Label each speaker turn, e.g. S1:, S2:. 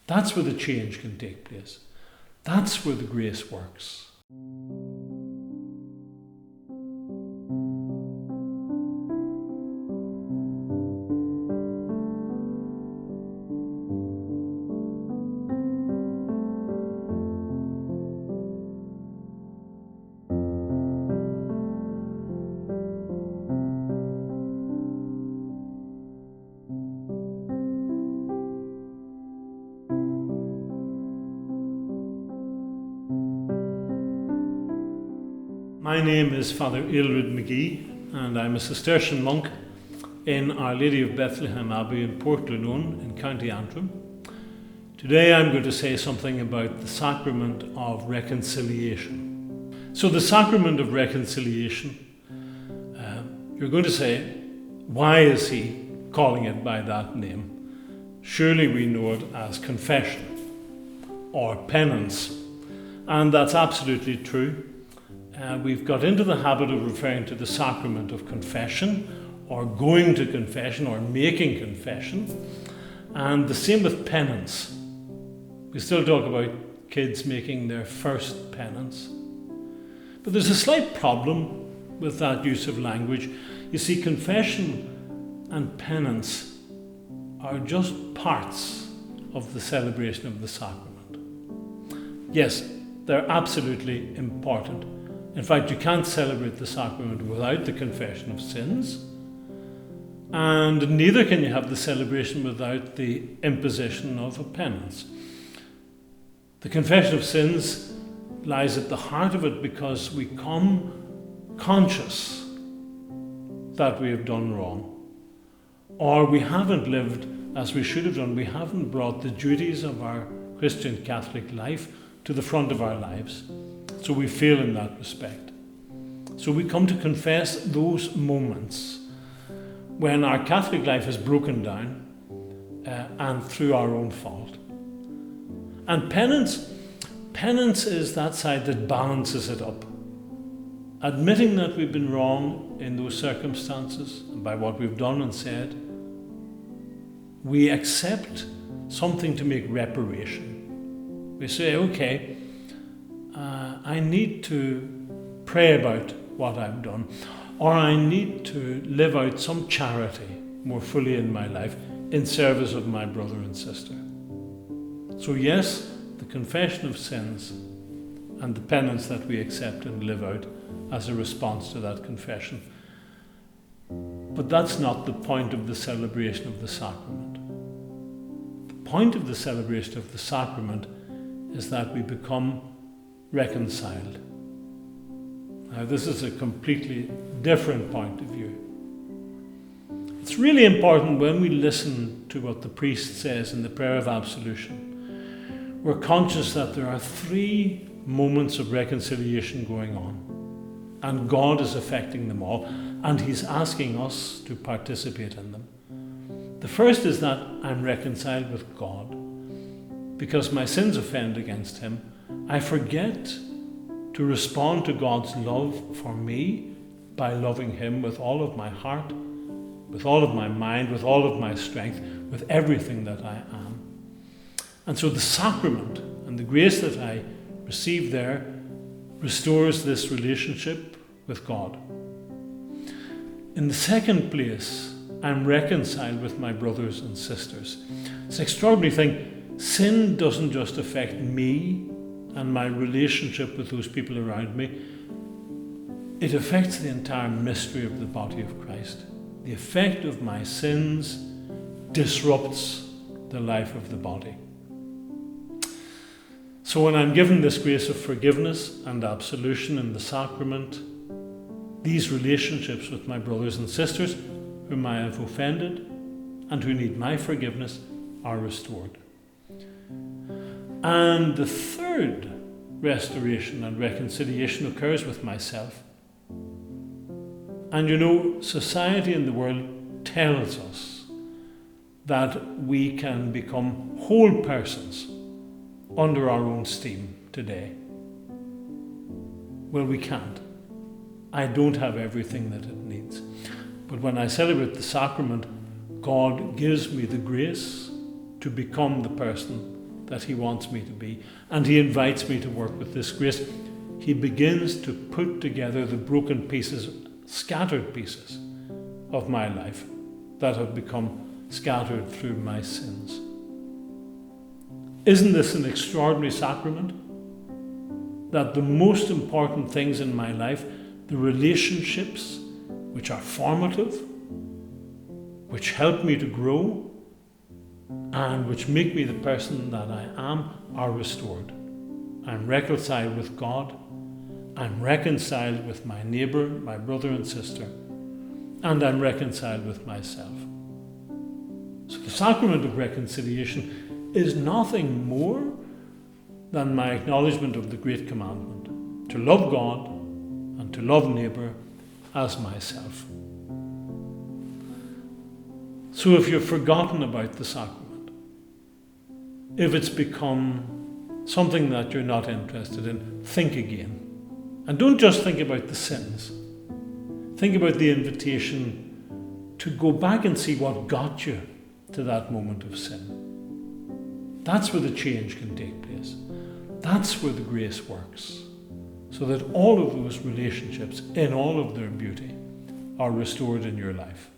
S1: That's where the change can take place. That's where the grace works. My name is Father Aelred Magee, and I'm a Cistercian monk in Our Lady of Bethlehem Abbey in Portglenone in County Antrim. Today I'm going to say something about the sacrament of reconciliation. So the sacrament of reconciliation, you're going to say, why is he calling it by that name? Surely we know it as confession or penance, and that's absolutely true. We've got into the habit of referring to the sacrament of confession, or going to confession, or making confession. And the same with penance. We still talk about kids making their first penance. But there's a slight problem with that use of language. You see, confession and penance are just parts of the celebration of the sacrament. Yes, they're absolutely important. In fact, you can't celebrate the sacrament without the confession of sins, and neither can you have the celebration without the imposition of a penance. The confession of sins lies at the heart of it because we come conscious that we have done wrong, or we haven't lived as we should have done. We haven't brought the duties of our Christian Catholic life to the front of our lives. So we fail in that respect. So we come to confess those moments when our Catholic life is broken down and through our own fault. And penance is that side that balances it up. Admitting that we've been wrong in those circumstances and by what we've done and said, we accept something to make reparation. We say, okay, I need to pray about what I've done, or I need to live out some charity more fully in my life in service of my brother and sister. So yes, the confession of sins and the penance that we accept and live out as a response to that confession. But that's not the point of the celebration of the sacrament. The point of the celebration of the sacrament is that we become reconciled. Now, this is a completely different point of view. It's really important when we listen to what the priest says in the prayer of absolution. We're conscious that there are 3 moments of reconciliation going on, and God is affecting them all, and He's asking us to participate in them. The first is that I'm reconciled with God. Because my sins offend against Him, I forget to respond to God's love for me by loving Him with all of my heart, with all of my mind, with all of my strength, with everything that I am. And so the sacrament and the grace that I receive there restores this relationship with God. In the second place, I'm reconciled with my brothers and sisters. It's an extraordinary thing. Sin doesn't just affect me and my relationship with those people around me. It affects the entire mystery of the body of Christ. The effect of my sins disrupts the life of the body. So when I'm given this grace of forgiveness and absolution in the sacrament, these relationships with my brothers and sisters whom I have offended and who need my forgiveness are restored. And the third restoration and reconciliation occurs with myself. And you know, society and the world tells us that we can become whole persons under our own steam today. Well, we can't. I don't have everything that it needs. But when I celebrate the sacrament, God gives me the grace to become the person that he wants me to be, and he invites me to work with this grace. He begins to put together the broken pieces, scattered pieces of my life that have become scattered through my sins. Isn't this an extraordinary sacrament? That the most important things in my life, the relationships which are formative, which help me to grow, and which make me the person that I am, are restored. I'm reconciled with God, I'm reconciled with my neighbour, my brother and sister, and I'm reconciled with myself. So the sacrament of reconciliation is nothing more than my acknowledgement of the great commandment, to love God and to love neighbour as myself. So if you've forgotten about the sacrament, if it's become something that you're not interested in, think again. And don't just think about the sins. Think about the invitation to go back and see what got you to that moment of sin. That's where the change can take place. That's where the grace works. So that all of those relationships, in all of their beauty, are restored in your life.